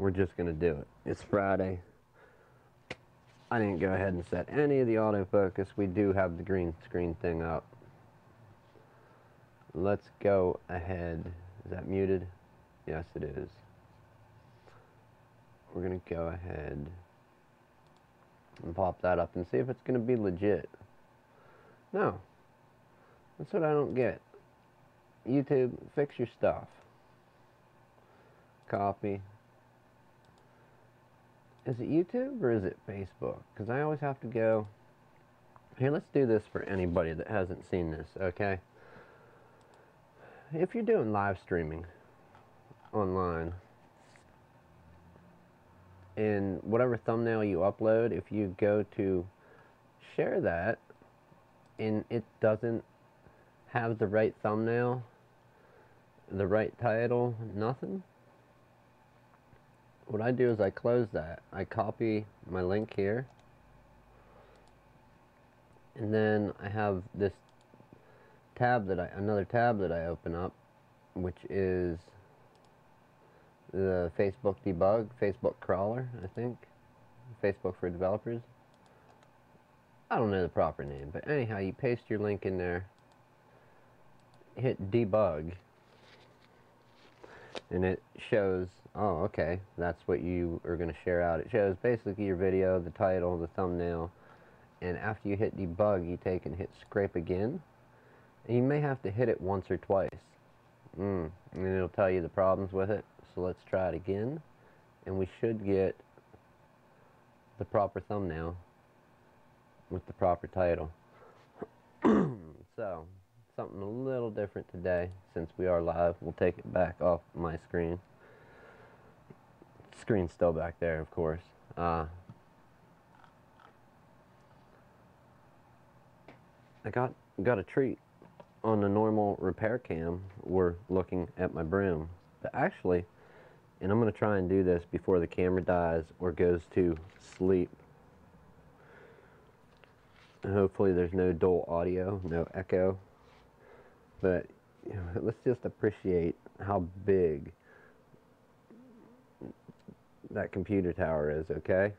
we're just going to do it. It's Friday. I didn't go ahead and set any of the autofocus. We do have the green screen thing up. Let's go ahead. Is that muted? Yes, it is. We're going to go ahead and pop that up and see if it's going to be legit. No. That's what I don't get. YouTube, fix your stuff. Copy. Is it YouTube or is it Facebook? Because I always have to go. Here, let's do this for anybody that hasn't seen this, okay? If you're doing live streaming online, and whatever thumbnail you upload, if you go to share that and it doesn't have the right thumbnail, the right title, nothing, what I do is I close that. I copy my link here, and then I have this tab that another tab that I open up, which is the Facebook debug, Facebook crawler, I think. Facebook for developers. I don't know the proper name, but anyhow, you paste your link in there, hit debug, and it shows, oh, okay, that's what you are going to share out. It shows basically your video, the title, the thumbnail, and after you hit debug, you take and hit scrape again, and you may have to hit it once or twice, and it'll tell you the problems with it. So let's try it again, and we should get the proper thumbnail with the proper title. So, something a little different today, since we are live. We'll take it back off my screen. Screen's still back there, of course. I got a treat. On the normal repair cam, we're looking at my broom. But actually, and I'm going to try and do this before the camera dies or goes to sleep. And hopefully there's no dull audio, no echo. But you know, let's just appreciate how big that computer tower is, okay?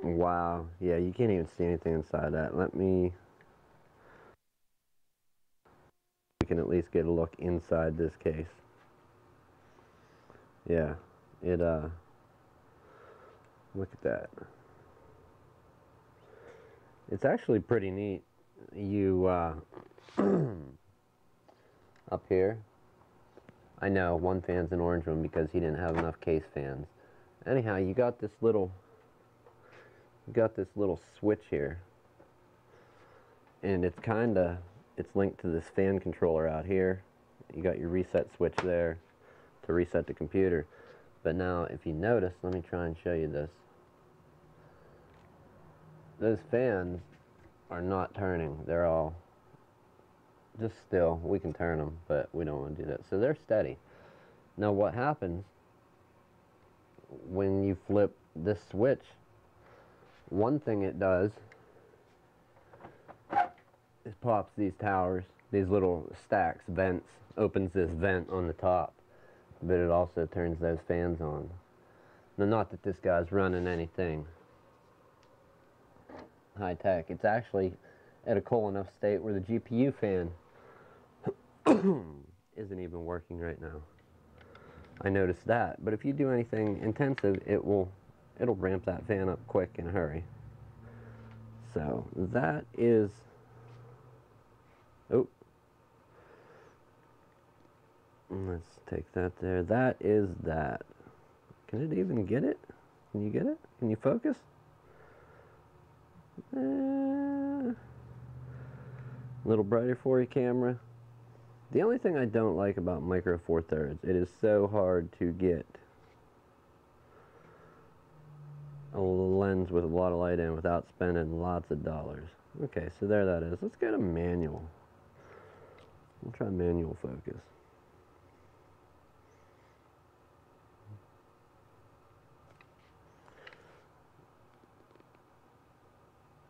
Wow. Yeah, you can't even see anything inside that. We can at least get a look inside this case. Yeah. Look at that. It's actually pretty neat. You, up here, I know one fan's an orange one because he didn't have enough case fans. Anyhow, you got this little switch here, and it's linked to this fan controller out here. You got your reset switch there to reset the computer. But now, if you notice, let me try and show you this. Those fans are not turning. They're all just still. We can turn them, but we don't want to do that. So they're steady. Now what happens when you flip this switch, one thing it does is pops these towers, these little stacks, vents, opens this vent on the top, but it also turns those fans on. Now, not that this guy's running anything high tech. It's actually at a cool enough state where the GPU fan isn't even working right now. I noticed that, but if you do anything intensive, it'll ramp that fan up quick in a hurry. So that is, oh, let's take that there. That is that. Can it even get it? Can you get it? Can you focus? A little brighter for you, camera. The only thing I don't like about Micro Four Thirds, it is so hard to get a lens with a lot of light in without spending lots of dollars. Okay, so there that is. Let's go to manual. We'll try manual focus.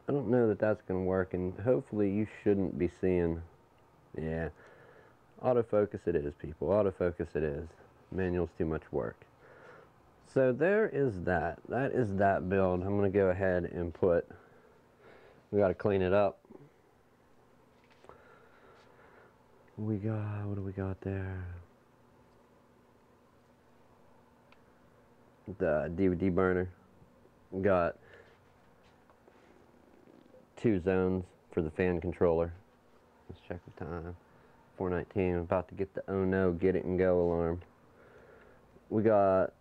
I don't know that that's going to work, and hopefully you shouldn't be seeing, yeah, Autofocus it is, people. Autofocus it is. Manual's too much work. So there is that. That is that build. I'm going to go ahead and put, we got to clean it up. We got, what do we got there? The DVD burner. We got 2 zones for the fan controller. Let's check the time. 4:19. I'm about to get the oh no, get it and go alarm. We got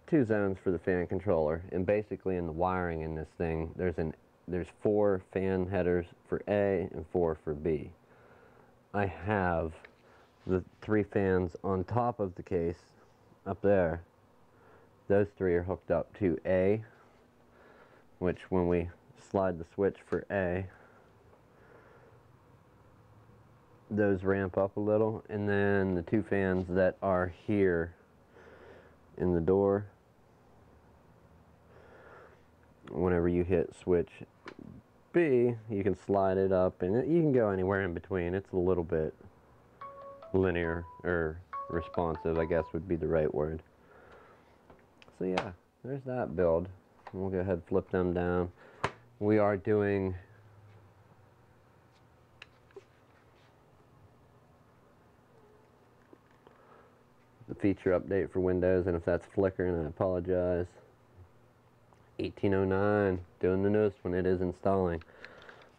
2 zones for the fan controller, and basically in the wiring in this thing, there's 4 fan headers for A and 4 for B. I have the 3 fans on top of the case up there. Those 3 are hooked up to A, which when we slide the switch for A, those ramp up a little, and then the 2 fans that are here in the door, whenever you hit switch B, you can slide it up, and you can go anywhere in between. It's a little bit linear, or responsive, I guess would be the right word. So yeah, there's that build. We'll go ahead and flip them down. We are doing the feature update for Windows, and if that's flickering, I apologize. 1809, doing the newest when it is installing,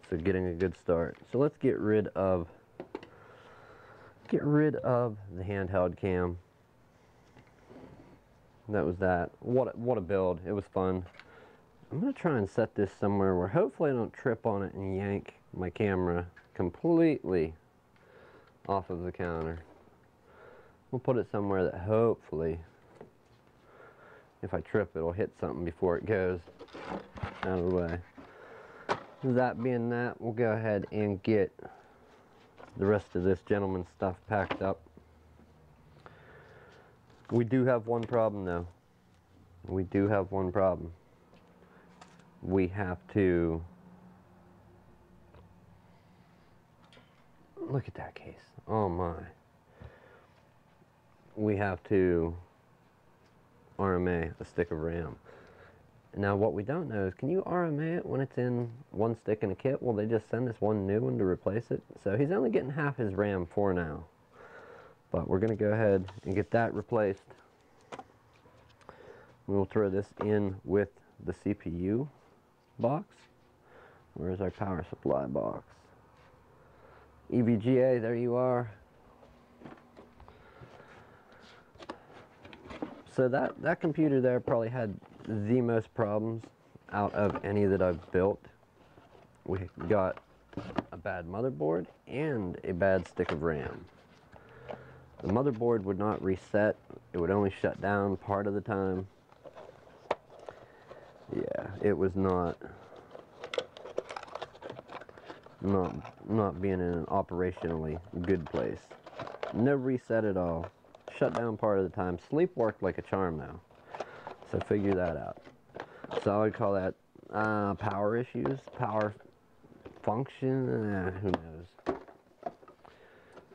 so getting a good start. So let's get rid of the handheld cam. That was that. What a build. It was fun. I'm gonna try and set this somewhere where hopefully I don't trip on it and yank my camera completely off of the counter. We'll put it somewhere that hopefully, if I trip, it'll hit something before it goes out of the way. That being that, we'll go ahead and get the rest of this gentleman's stuff packed up. We do have one problem though. We do have one problem. We have to look at that case. Oh my. We have to RMA a stick of RAM. Now what we don't know is, can you RMA it when it's in one stick in a kit? Will they just send us one new one to replace it? So he's only getting half his RAM for now. But we're going to go ahead and get that replaced. We will throw this in with the CPU box. Where's our power supply box? EVGA, there you are. So that computer there probably had the most problems out of any that I've built. We got a bad motherboard and a bad stick of RAM. The motherboard would not reset. It would only shut down part of the time. Yeah, it was not being in an operationally good place. No reset at all. Shut down part of the time. Sleep worked like a charm though. So figure that out. So I would call that power issues, power function, who knows.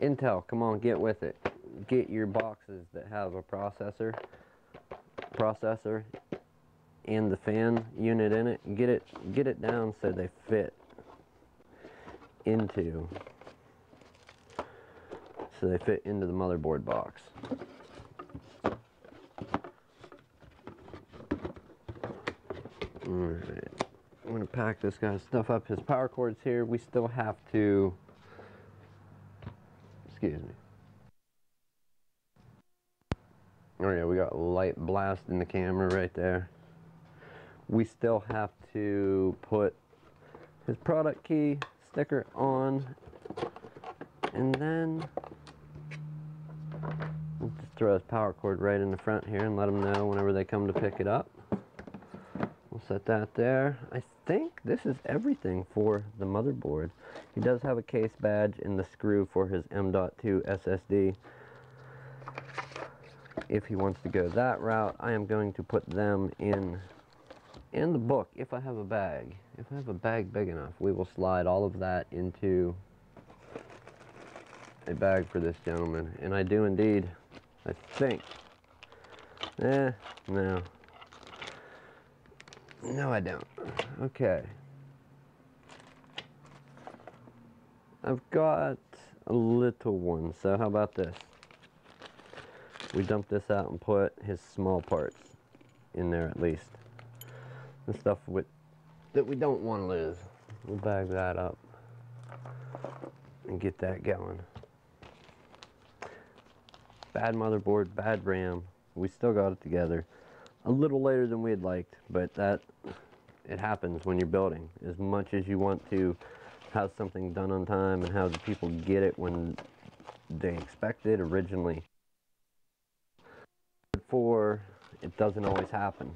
Intel, come on, get with it. Get your boxes that have a processor and the fan unit in it. Get it down so they fit into the motherboard box. Alright, I'm going to pack this guy's stuff up. His power cord's here. We still have to, excuse me. Oh yeah, we got light blast in the camera right there. We still have to put his product key sticker on, and then we'll just throw his power cord right in the front here and let them know whenever they come to pick it up. We'll set that there. I think this is everything for the motherboard. He does have a case badge and the screw for his M.2 SSD. If he wants to go that route, I am going to put them in the book if I have a bag. If I have a bag big enough, we will slide all of that into a bag for this gentleman, and I do indeed, I think. No. No, I don't. Okay. I've got a little one, so how about this? We dump this out and put his small parts in there at least. The stuff that we don't want to lose. We'll bag that up and get that going. Bad motherboard, bad RAM. We still got it together. A little later than we'd liked, but it happens when you're building. As much as you want to have something done on time and have the people get it when they expect it originally, for it doesn't always happen.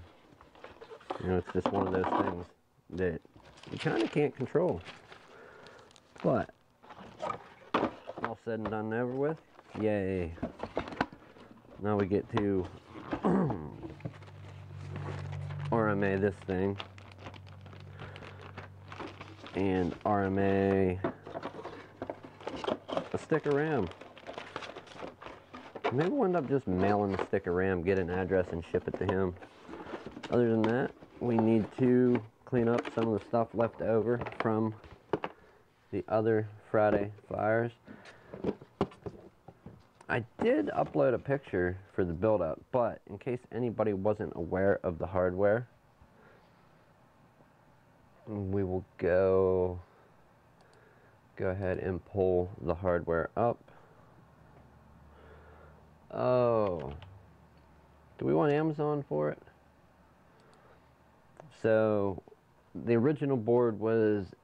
You know, it's just one of those things that you kind of can't control. But all said and done and over with, yay. Now we get to RMA this thing and RMA a stick of RAM. Maybe we'll end up just mailing the stick of RAM, get an address and ship it to him. Other than that, we need to clean up some of the stuff left over from the other Friday fires. I did upload a picture for the build up, but in case anybody wasn't aware of the hardware, we will go ahead and pull the hardware up. Oh, do we want Amazon for it? So the original board was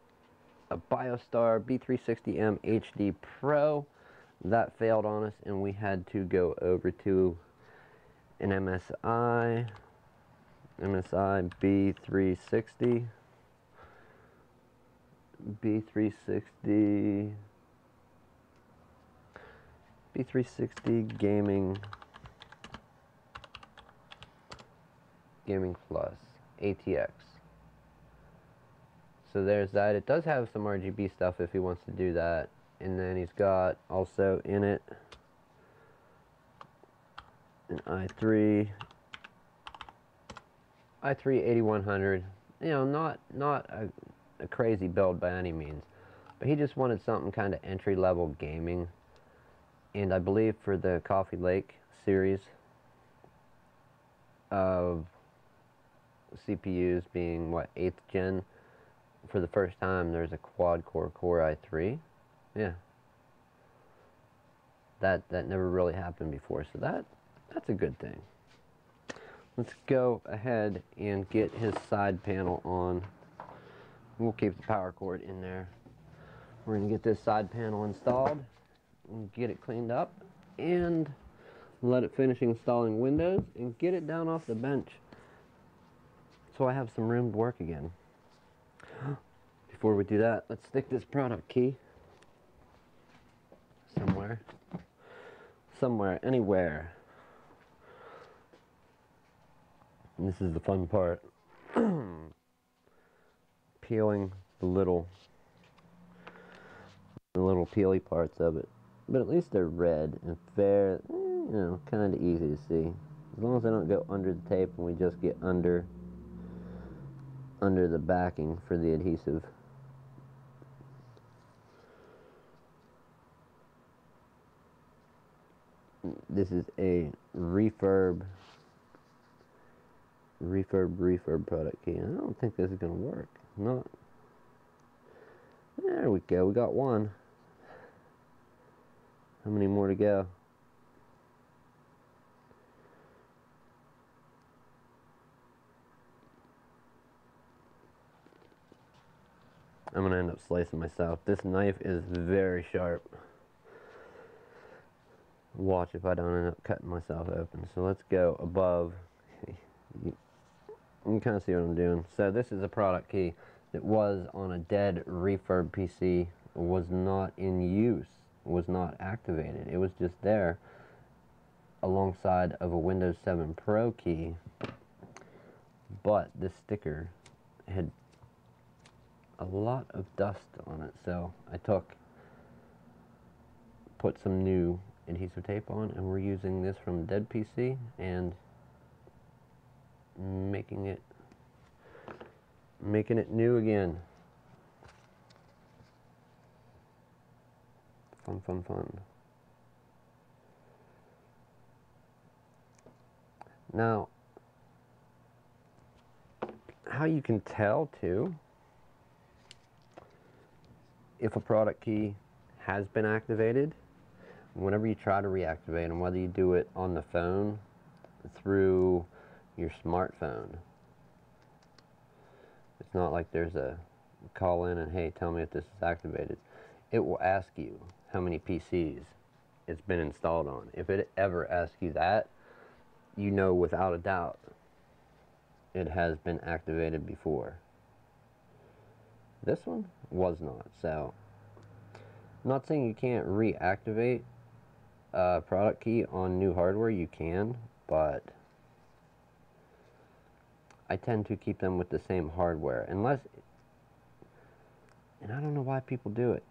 a BioStar B360M HD Pro. That failed on us, and we had to go over to an MSI B360 gaming plus ATX. So there's that. It does have some RGB stuff if he wants to do that. And then he's got also in it an i3 8100. You know, not a crazy build by any means, but he just wanted something kind of entry-level gaming. And I believe for the Coffee Lake series of CPUs being what, 8th gen, for the first time there's a quad-core Core i3. Yeah, that never really happened before, so that's a good thing. Let's go ahead and get his side panel on. We'll keep the power cord in there. We're going to get this side panel installed and get it cleaned up and let it finish installing Windows and get it down off the bench so I have some room to work again. Before we do that, let's stick this product key somewhere, anywhere. And this is the fun part. Peeling the little peely parts of it. But at least they're red and fair, you know, kind of easy to see. As long as I don't go under the tape and we just get under the backing for the adhesive. This is a refurb product key. I don't think this is going to work. Not. There we go. We got one. How many more to go? I'm going to end up slicing myself. This knife is very sharp. Watch if I don't end up cutting myself open. So let's go above. You can kind of see what I'm doing. So this is a product key that was on a dead refurb PC, was not in use, was not activated. It was just there alongside of a Windows 7 Pro key, but this sticker had a lot of dust on it. So I took put some new adhesive tape on, and we're using this from dead PC and making it new again. Fun, fun, fun. Now, how you can tell too if a product key has been activated, whenever you try to reactivate them, whether you do it on the phone, through your smartphone. It's not like there's a call in and, hey, tell me if this is activated. It will ask you how many PCs it's been installed on. If it ever asks you that, you know without a doubt it has been activated before. This one was not. So, I'm not saying you can't reactivate a product key on new hardware. You can, but I tend to keep them with the same hardware, unless, and I don't know why people do it.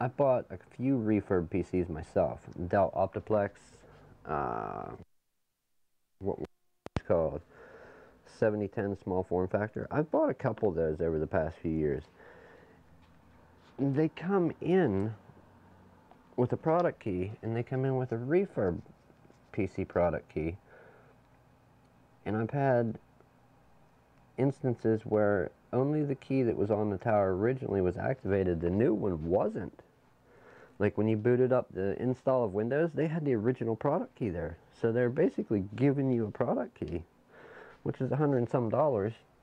I bought a few refurb PCs myself. Dell Optiplex, what it's called, 7010 small form factor. I've bought a couple of those over the past few years. They come in with a product key, and they come in with a refurb PC product key. And I've had instances where only the key that was on the tower originally was activated. The new one wasn't. Like when you booted up the install of Windows, they had the original product key there. So they're basically giving you a product key, which is $100 and some,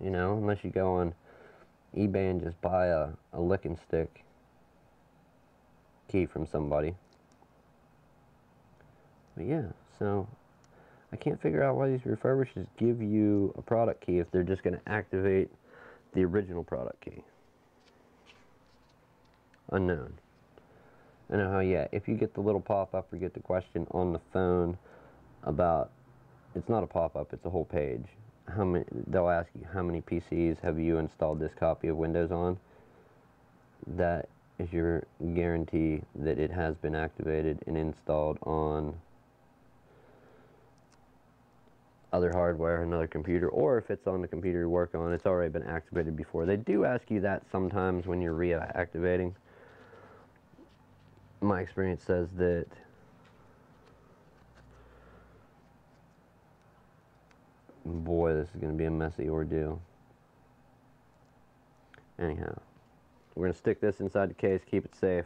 you know, unless you go on eBay and just buy a lick and stick key from somebody. But yeah, so I can't figure out why these refurbishers give you a product key if they're just going to activate the original product key. Unknown. I know how, yeah, if you get the little pop-up or get the question on the phone about, it's not a pop-up, it's a whole page. How many, they'll ask you, how many PCs have you installed this copy of Windows on? That is your guarantee that it has been activated and installed on other hardware, another computer, or if it's on the computer you work on, it's already been activated before. They do ask you that sometimes when you're reactivating. My experience says that boy, this is going to be a messy ordeal. Anyhow, we're going to stick this inside the case, keep it safe.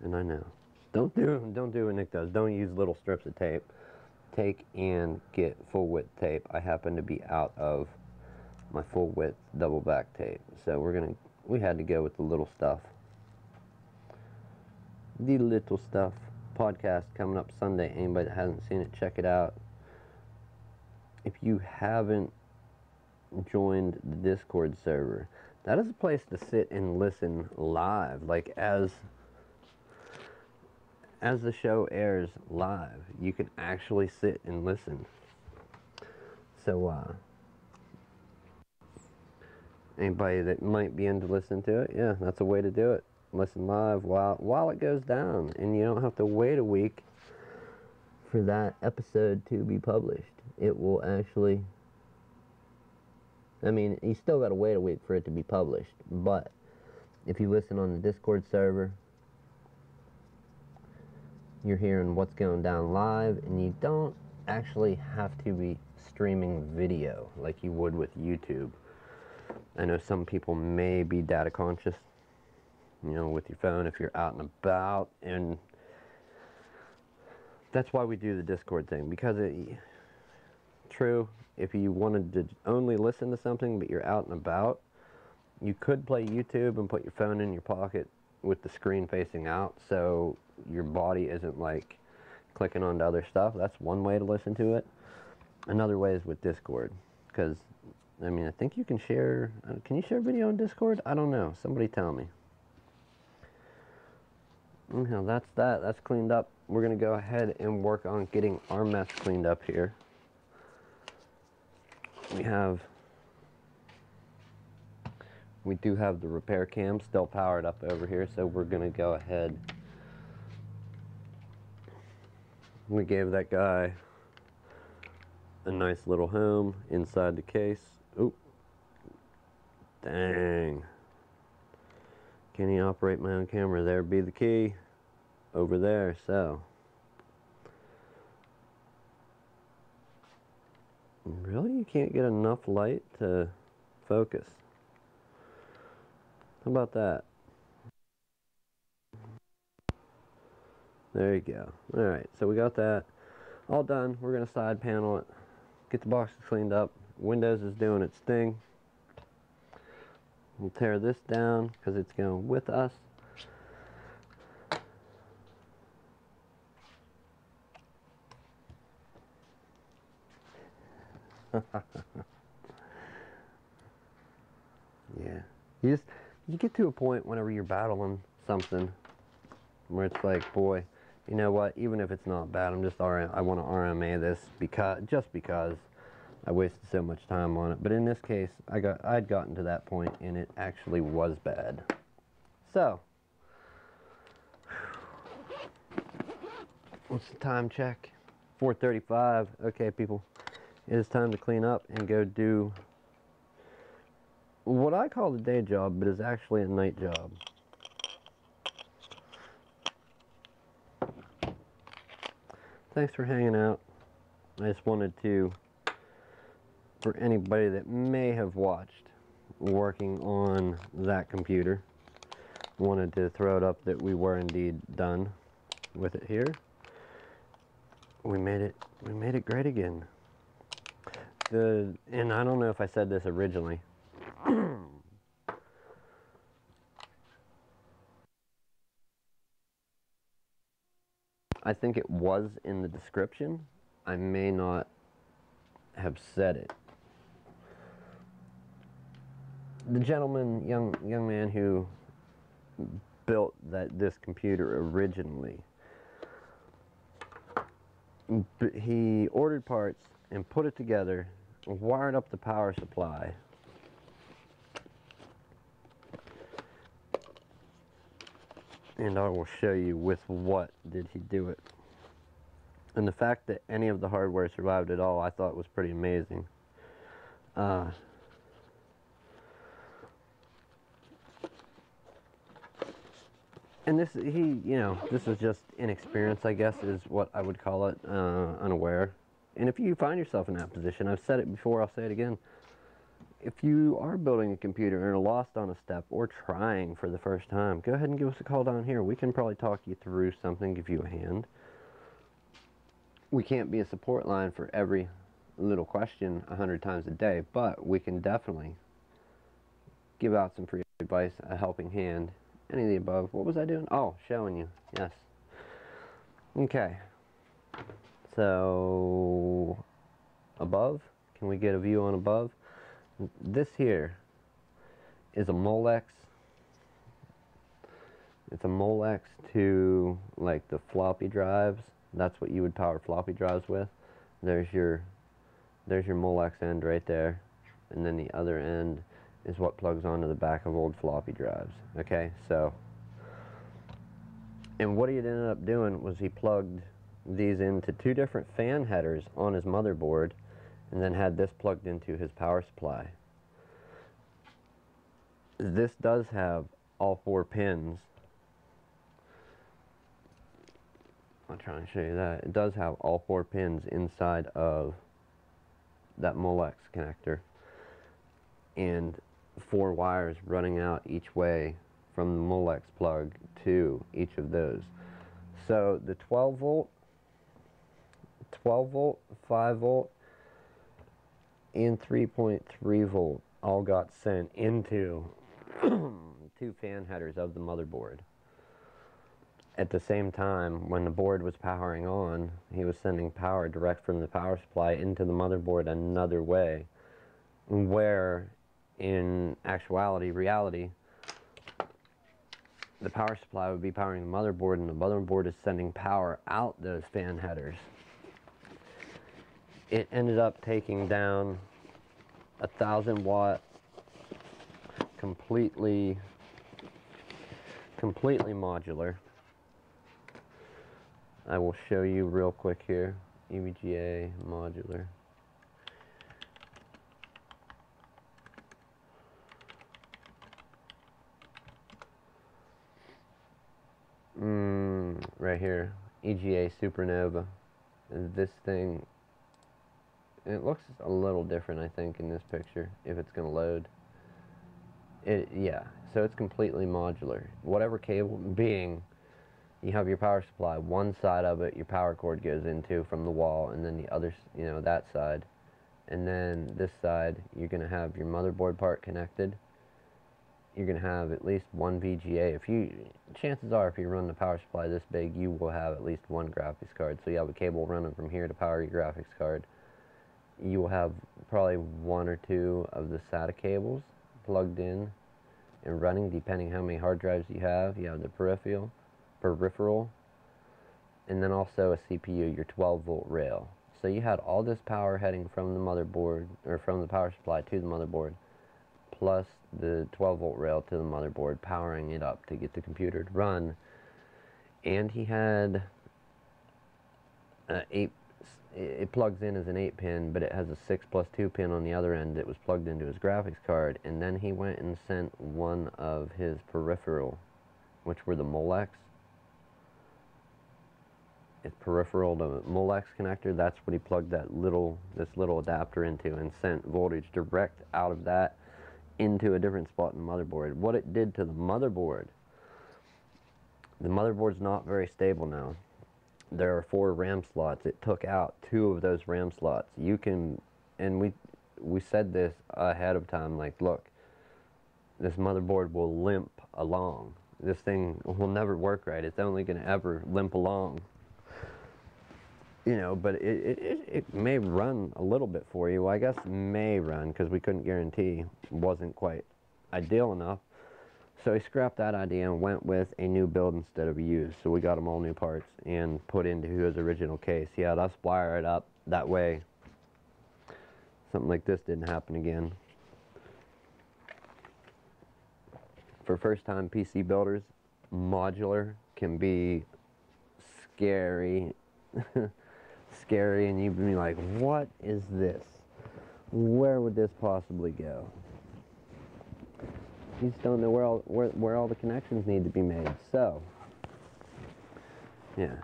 And I know. Don't do what Nick does. Don't use little strips of tape. Take and get full width tape. I happen to be out of my full width double back tape. So we had to go with the little stuff. The little stuff. Podcast coming up Sunday. Anybody that hasn't seen it, check it out. If you haven't joined the Discord server, that is a place to sit and listen live, like as the show airs live. You can actually sit and listen. So anybody that might be into listening to it, yeah, that's a way to do it. Listen live while it goes down, and you don't have to wait a week for that episode to be published. It will actually, I mean, you still got to wait a week for it to be published, but if you listen on the Discord server, you're hearing what's going down live, and you don't actually have to be streaming video like you would with YouTube. I know some people may be data conscious, you know, with your phone if you're out and about, and that's why we do the Discord thing, because true, if you wanted to only listen to something but you're out and about, you could play YouTube and put your phone in your pocket with the screen facing out, so your body isn't like clicking onto other stuff. That's one way to listen to it. Another way is with Discord, because I mean, I think you can share, can you share video on Discord? I don't know, somebody tell me. Anyhow, that's cleaned up. We're gonna go ahead and work on getting our mess cleaned up here. We do have the repair cam still powered up over here, so we're gonna go ahead. We gave that guy a nice little home inside the case. Oop. Dang. Can he operate my own camera? There be the key over there, so. Really? You can't get enough light to focus? How about that? There you go. Alright, so we got that all done. We're going to side panel it, get the boxes cleaned up. Windows is doing its thing. We'll tear this down because it's going with us. Yeah. You get to a point whenever you're battling something where it's like, boy, you know what, even if it's not bad, I want to RMA this just because I wasted so much time on it. But in this case, I'd gotten to that point and it actually was bad. So, what's the time check? 4:35. Okay, people, it is time to clean up and go do what I call the day job, but is actually a night job. Thanks for hanging out. I just wanted to, for anybody that may have watched working on that computer, wanted to throw it up that we were indeed done with it here. We made it great again. And I don't know if I said this originally. I think it was in the description. I may not have said it. The gentleman, young man who built this computer originally, he ordered parts and put it together, wired up the power supply. And I will show you with what did he do it. And the fact that any of the hardware survived at all, I thought was pretty amazing. And this is just inexperience, I guess, is what I would call it, unaware. And if you find yourself in that position, I've said it before, I'll say it again. If you are building a computer and are lost on a step or trying for the first time, go ahead and give us a call down here. We can probably talk you through something, give you a hand. We can't be a support line for every little question 100 times a day, but we can definitely give out some free advice, a helping hand, any of the above. What was I doing? Oh, showing you. Yes. Okay. So, above, can we get a view on above? This here is a Molex. It's a Molex to like the floppy drives. That's what you would power floppy drives with. There's your Molex end right there, and then the other end is what plugs onto the back of old floppy drives. Okay, so, and what he ended up doing was he plugged these into two different fan headers on his motherboard, and then had this plugged into his power supply. This does have all 4 pins. I'll try and show you that. It does have all 4 pins inside of that Molex connector, and 4 wires running out each way from the Molex plug to each of those. So the 12 volt, 5 volt, and 3.3 volt all got sent into 2 fan headers of the motherboard. At the same time, when the board was powering on, he was sending power direct from the power supply into the motherboard another way, where in reality, the power supply would be powering the motherboard, and the motherboard is sending power out those fan headers. It ended up taking down 1,000 watt completely modular. I will show you real quick here. EVGA modular. Right here, EGA Supernova. And this thing, it looks a little different, I think, in this picture, if it's going to load. Yeah, so it's completely modular. Whatever cable, being, you have your power supply, one side of it, your power cord goes into from the wall, and then the other, that side. And then this side, you're going to have your motherboard part connected. You're going to have at least one VGA. Chances are, if you run the power supply this big, you will have at least one graphics card. So you have a cable running from here to power your graphics card. You will have probably one or two of the SATA cables plugged in and running, depending how many hard drives you have. You have the peripheral, and then also a CPU, your 12-volt rail. So you had all this power heading from the motherboard, or from the power supply to the motherboard, plus the 12-volt rail to the motherboard, powering it up to get the computer to run. And he had it plugs in as an 8-pin, but it has a 6+2 pin on the other end that was plugged into his graphics card. And then he went and sent one of his peripheral, which were the Molex. It's peripheral to Molex connector. That's what he plugged this little adapter into, and sent voltage direct out of that into a different spot in the motherboard. What it did to the motherboard's not very stable now. There are 4 RAM slots. It took out 2 of those RAM slots. You can, and we said this ahead of time, like, look, this motherboard will limp along. This thing will never work right. It's only going to ever limp along. But it may run a little bit for you. Well, I guess may run, because we couldn't guarantee. It wasn't quite ideal enough. So he scrapped that idea and went with a new build instead of a used. So we got him all new parts and put into his original case. He had us wire it up that way something like this didn't happen again. For first-time PC builders, modular can be scary. Scary, and you'd be like, what is this? Where would this possibly go? You just don't know where all the connections need to be made. So, yeah.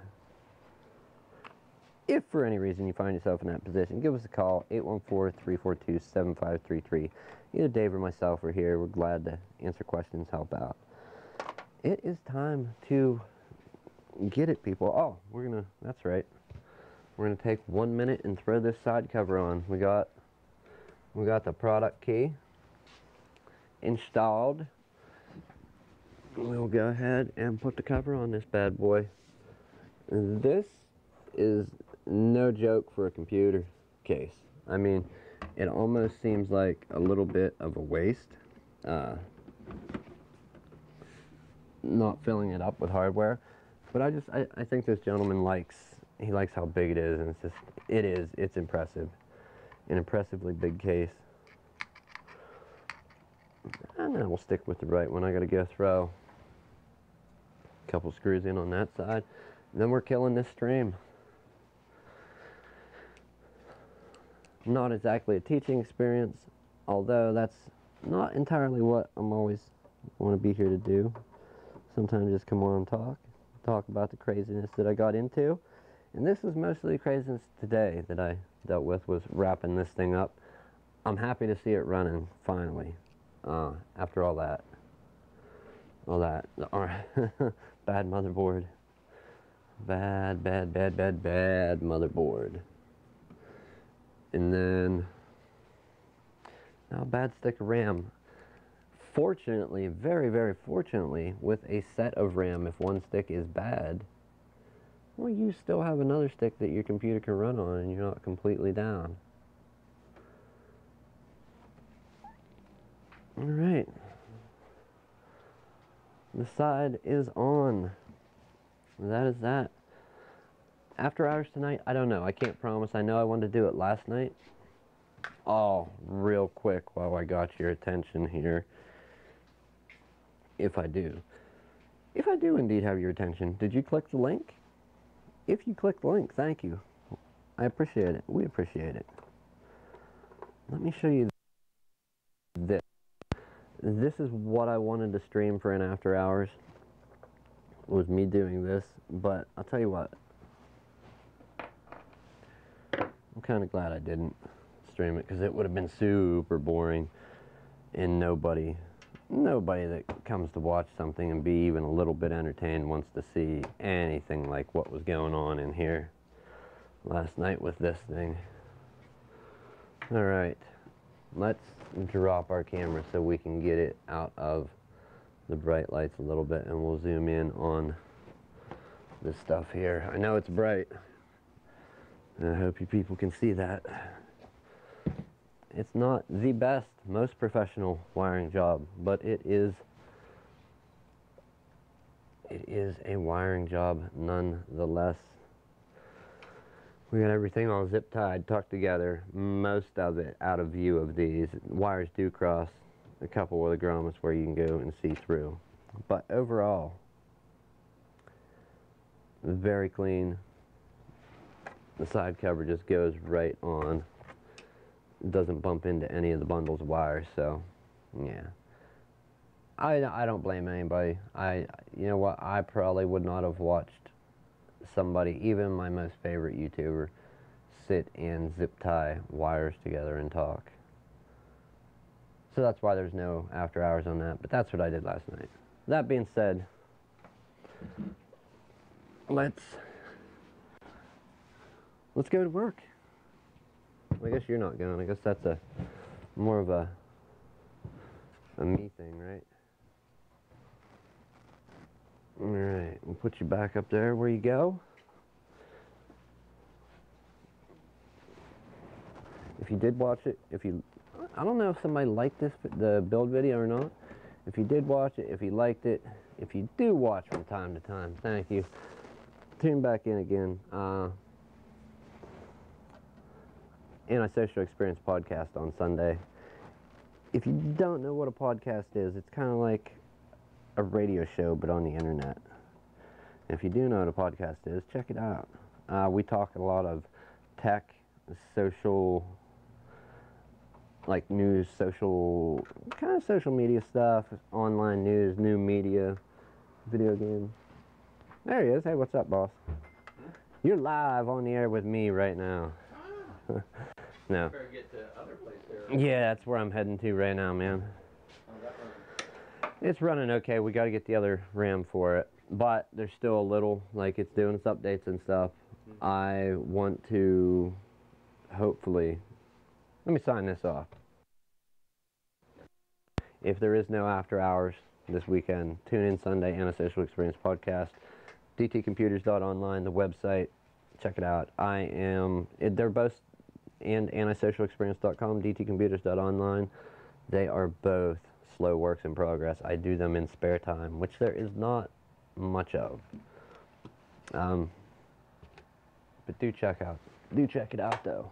If for any reason you find yourself in that position, give us a call, 814-342-7533. Either Dave or myself are here. We're glad to answer questions, help out. It is time to get it, people. Oh, that's right. We're gonna take 1 minute and throw this side cover on. We got the product key installed. We'll go ahead and put the cover on this bad boy. This is no joke for a computer case. I mean, it almost seems like a little bit of a waste, not filling it up with hardware. But I think this gentleman likes how big it is, and it's impressive. An impressively big case. And then we'll stick with the right one. I gotta go throw a couple screws in on that side. And then we're killing this stream. Not exactly a teaching experience, although that's not entirely what I'm always want to be here to do. Sometimes just come on and talk about the craziness that I got into. And this was mostly craziness today that I dealt with, was wrapping this thing up. I'm happy to see it running, finally, after all that. Bad motherboard. Bad motherboard. And then, now a bad stick of RAM. Fortunately, very, very fortunately, with a set of RAM, if one stick is bad, well, you still have another stick that your computer can run on, and you're not completely down. Alright. The side is on. That is that. After hours tonight, I don't know. I can't promise. I know I wanted to do it last night. Oh, real quick while I got your attention here. If I do indeed have your attention, did you click the link? If you click the link, thank you. I appreciate it. We appreciate it. Let me show you this. This is what I wanted to stream for an after hours, was me doing this, but I'll tell you what, I'm kind of glad I didn't stream it, because it would have been super boring, and nobody that comes to watch something and be even a little bit entertained wants to see anything like what was going on in here last night with this thing. Alright, let's drop our camera so we can get it out of the bright lights a little bit, and we'll zoom in on this stuff here. I know it's bright, and I hope you people can see that. It's not the best, most professional wiring job, but it is a wiring job nonetheless. We got everything all zip tied, tucked together, most of it out of view of these. Wires do cross a couple of the grommets where you can go and see through. But overall, very clean. The side cover just goes right on. It doesn't bump into any of the bundles of wires, so yeah. I don't blame anybody. You know what, I probably would not have watched somebody, even my most favorite YouTuber, sit and zip tie wires together and talk. So that's why there's no after hours on that, but that's what I did last night. That being said, let's go to work. I guess you're not going. I guess that's more of a me thing, right? Alright, we'll put you back up there where you go. If you did watch it, I don't know if somebody liked the build video or not. If you did watch it, if you liked it, if you do watch from time to time, thank you. Tune back in again. Antisocial Experience podcast on Sunday. If you don't know what a podcast is, it's kind of like a radio show, but on the internet. If you do know what a podcast is, check it out. We talk a lot of tech, social, like news, social, kind of social media stuff, online news, new media, video games. There he is. Hey, what's up, boss? You're live on the air with me right now. No. Better get to other place there. Right? Yeah, that's where I'm heading to right now, man. It's running okay. We got to get the other RAM for it, but there's still a little, like, it's doing its updates and stuff. Mm-hmm. I want to hopefully, let me sign this off. If there is no after hours this weekend, tune in Sunday, Antisocial Experience podcast, dtcomputers.online, the website, check it out. They're both, and antisocialexperience.com, dtcomputers.online. They are both slow works in progress. I do them in spare time, which there is not much of. But do check it out though.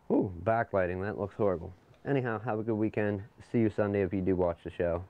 Ooh, backlighting, that looks horrible. Anyhow, have a good weekend. See you Sunday if you do watch the show.